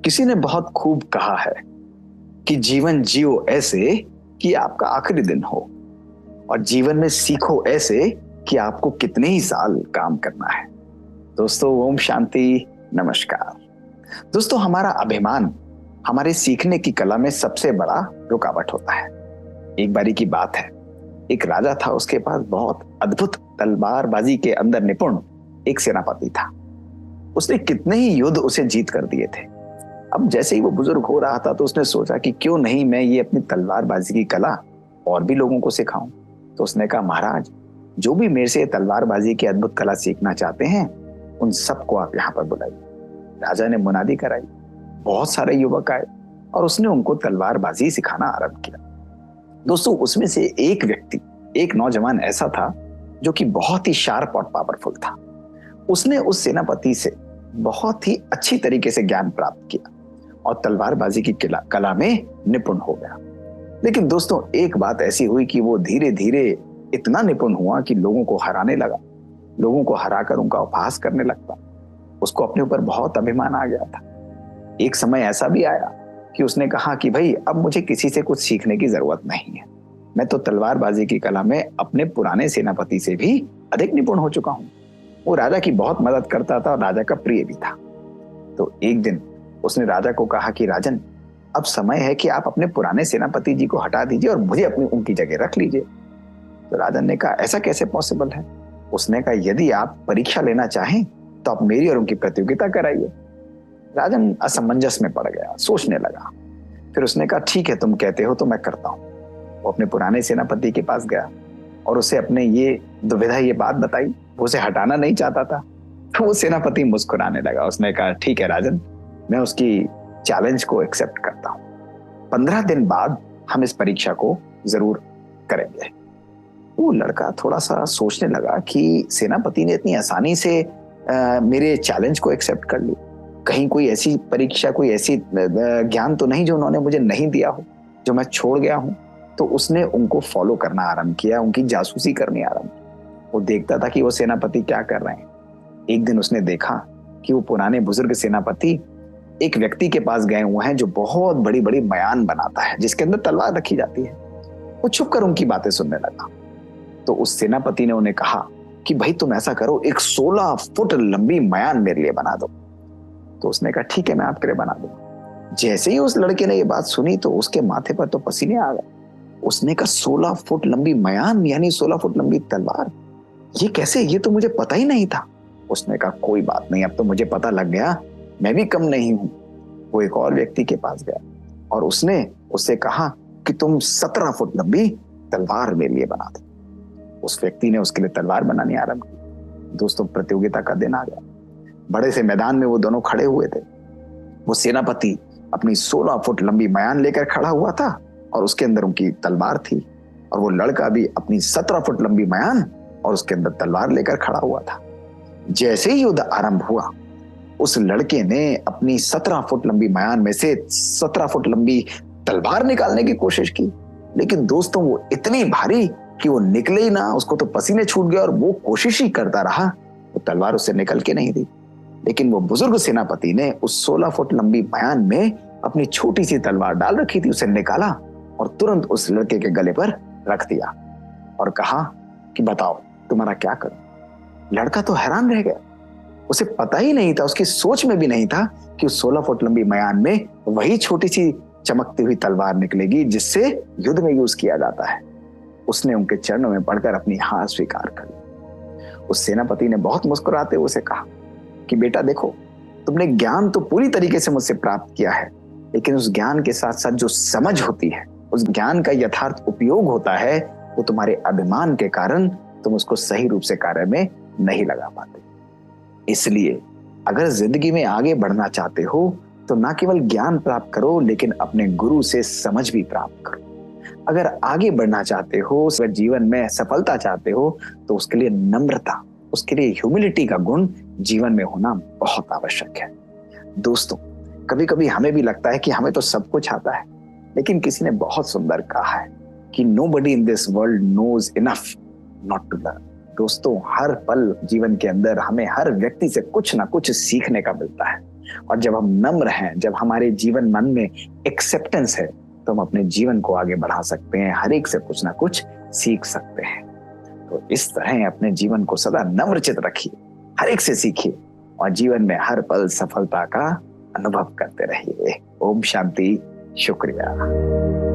किसी ने बहुत खूब कहा है कि जीवन जियो ऐसे कि आपका आखिरी दिन हो, और जीवन में सीखो ऐसे कि आपको कितने ही साल काम करना है। दोस्तों, ओम शांति, नमस्कार। दोस्तों, हमारा अभिमान हमारे सीखने की कला में सबसे बड़ा रुकावट होता है। एक बारी की बात है, एक राजा था, उसके पास बहुत अद्भुत तलवारबाजी के अंदर निपुण एक सेनापति था। उसने कितने ही युद्ध उसे जीत कर दिए थे। अब जैसे ही वो बुजुर्ग हो रहा था तो उसने सोचा कि क्यों नहीं मैं ये अपनी तलवारबाजी की कला और भी लोगों को सिखाऊं। तो उसने कहा, महाराज, जो भी मेरे से तलवारबाजी की अद्भुत कला सीखना चाहते हैं उन सबको आप यहाँ पर बुलाइए। राजा ने मुनादी कराई, बहुत सारे युवक आए और उसने उनको तलवारबाजी सिखाना आरंभ किया। दोस्तों, उसमें से एक व्यक्ति, एक नौजवान ऐसा था जो कि बहुत ही शार्प और पावरफुल था। उसने उस सेनापति से बहुत ही अच्छी तरीके से ज्ञान प्राप्त किया और तलवारबाजी की कला में निपुण हो गया। लेकिन दोस्तों, एक बात ऐसी हुई कि वो धीरे धीरे इतना निपुण हुआ कि लोगों को हराने लगा, लोगों को हराकर उनका उपहास करने लगता। उसको अपने ऊपर बहुत अभिमान आ गया था। एक समय ऐसा भी आया कि उसने कहा कि भाई, अब मुझे किसी से कुछ सीखने की जरूरत नहीं है, मैं तो तलवारबाजी की कला में अपने पुराने सेनापति से भी अधिक निपुण हो चुका हूं। वो राजा की बहुत मदद करता था और राजा का प्रिय भी था। तो एक दिन उसने राजा को कहा कि राजन, अब समय है कि आप अपने पुराने सेनापति जी को हटा दीजिए और मुझे अपनी उनकी जगह रख लीजिए। तो राजन ने कहा, ऐसा कैसे पॉसिबल है? उसने कहा, यदि आप परीक्षा लेना चाहें तो आप मेरी और उनकी प्रतियोगिता कराइए। राजन असमंजस में पड़ गया, सोचने लगा। फिर उसने कहा, ठीक है, तुम कहते हो तो मैं करता हूं। वो अपने पुराने सेनापति के पास गया और उसे अपने ये दुविधा, ये बात बताई। वो उसे हटाना नहीं चाहता था। तो वो सेनापति मुस्कुराने लगा। उसने कहा, ठीक है राजन, मैं उसकी चैलेंज को एक्सेप्ट करता हूं। 15 दिन बाद हम इस परीक्षा को जरूर करेंगे। वो लड़का थोड़ा सा सोचने लगा कि सेनापति ने इतनी आसानी से मेरे चैलेंज को एक्सेप्ट कर ली। कहीं कोई ऐसी परीक्षा, कोई ऐसी ज्ञान तो नहीं जो उन्होंने मुझे नहीं दिया हो, जो मैं छोड़ गया हूं। तो उसने उनको फॉलो करना आरंभ किया, उनकी जासूसी करनी आरंभ की। वो देखता था कि वो सेनापति क्या कर रहे हैं। एक दिन उसने देखा कि वो पुराने बुजुर्ग सेनापति एक व्यक्ति के पास गए हुए हैं जो बहुत बड़ी बड़ी मयान बनाता है, जिसके अंदर तलवार रखी जाती है। वो छुपकर उनकी बातें सुनने लगा। तो उस सेनापति ने उन्हें कहा कि भाई, तुम ऐसा करो, एक 16 फुट लंबी मयान मेरे लिए बना दो। तो उसने कहा, ठीक है, मैं आपके लिए बना दूंगा। जैसे ही उस लड़के ने ये बात सुनी तो उसके माथे पर तो पसीने आ गए। उसने कहा, 16 फुट लंबी मयान यानी 16 फुट लंबी तलवार, ये कैसे? ये तो मुझे पता ही नहीं था। उसने कहा, कोई बात नहीं, अब तो मुझे पता लग गया, मैं भी कम नहीं हूं। वो एक और व्यक्ति के पास गया और उसने उससे कहा कि तुम 17 फुट लंबी तलवार मेरे लिए बना दो। उस व्यक्ति ने उसके लिए तलवार बनानी आरंभ की। दोस्तों, प्रतियोगिता का दिन आ गया। बड़े से मैदान में वो दोनों खड़े हुए थे। वो सेनापति अपनी 16 फुट लंबी मयान लेकर खड़ा हुआ था और उसके अंदर उनकी तलवार थी, और वो लड़का भी अपनी 17 फुट लंबी मयान और उसके अंदर तलवार लेकर खड़ा हुआ था। जैसे ही युद्ध आरंभ हुआ, उस लड़के ने अपनी 17 फुट लंबी मयान में से 17 फुट लंबी तलवार निकालने की कोशिश की। लेकिन दोस्तों, वो इतनी भारी कि वो निकले ही ना। उसको तो पसीने छूट गए और वो कोशिश ही करता रहा, वो तलवार उससे निकल के नहीं दी। लेकिन वो बुजुर्ग सेनापति ने उस 16 फुट लंबी मयान में अपनी छोटी सी तलवार डाल रखी थी, उसे निकाला और तुरंत उस लड़के के गले पर रख दिया और कहा कि बताओ तुम्हारा क्या करूं। लड़का तो हैरान रह गया। उसे पता ही नहीं था, उसकी सोच में भी नहीं था कि उस 16 फुट लंबी मयान में वही छोटी सी चमकती हुई तलवार निकलेगी जिससे युद्ध में यूज किया जाता है। उसने उनके चरणों में पड़कर अपनी हार स्वीकार कर ली। उस सेनापति ने बहुत मुस्कुराते हुए उसे कहा कि बेटा देखो, तुमने ज्ञान तो पूरी तरीके से मुझसे प्राप्त किया है, लेकिन उस ज्ञान के साथ साथ जो समझ होती है, उस ज्ञान का यथार्थ उपयोग होता है, वो तुम्हारे अभिमान के कारण तुम उसको सही रूप से कार्य में नहीं लगा पाते। इसलिए अगर जिंदगी में आगे बढ़ना चाहते हो तो ना केवल ज्ञान प्राप्त करो, लेकिन अपने गुरु से समझ भी प्राप्त करो। अगर आगे बढ़ना चाहते हो, अगर जीवन में सफलता चाहते हो, तो उसके लिए नम्रता, उसके लिए ह्यूमिलिटी का गुण जीवन में होना बहुत आवश्यक है। दोस्तों, कभी कभी हमें भी लगता है कि हमें तो सब कुछ आता है, लेकिन किसी ने बहुत सुंदर कहा है कि nobody in this world knows enough not to learn। दोस्तों, हर पल जीवन के अंदर हमें हर व्यक्ति से कुछ ना कुछ सीखने का मिलता है। और जब हम नम्र हैं, जब हमारे जीवन मन में एक्सेप्टेंस है, तो हम अपने जीवन को आगे बढ़ा सकते हैं, हर एक से कुछ ना कुछ सीख सकते हैं। तो इस तरह अपने जीवन को सदा नम्रचित रखिए, हर एक से सीखिए और जीवन में हर पल सफलता का अनुभव करते रहिए। ओम शांति। शुक्रिया।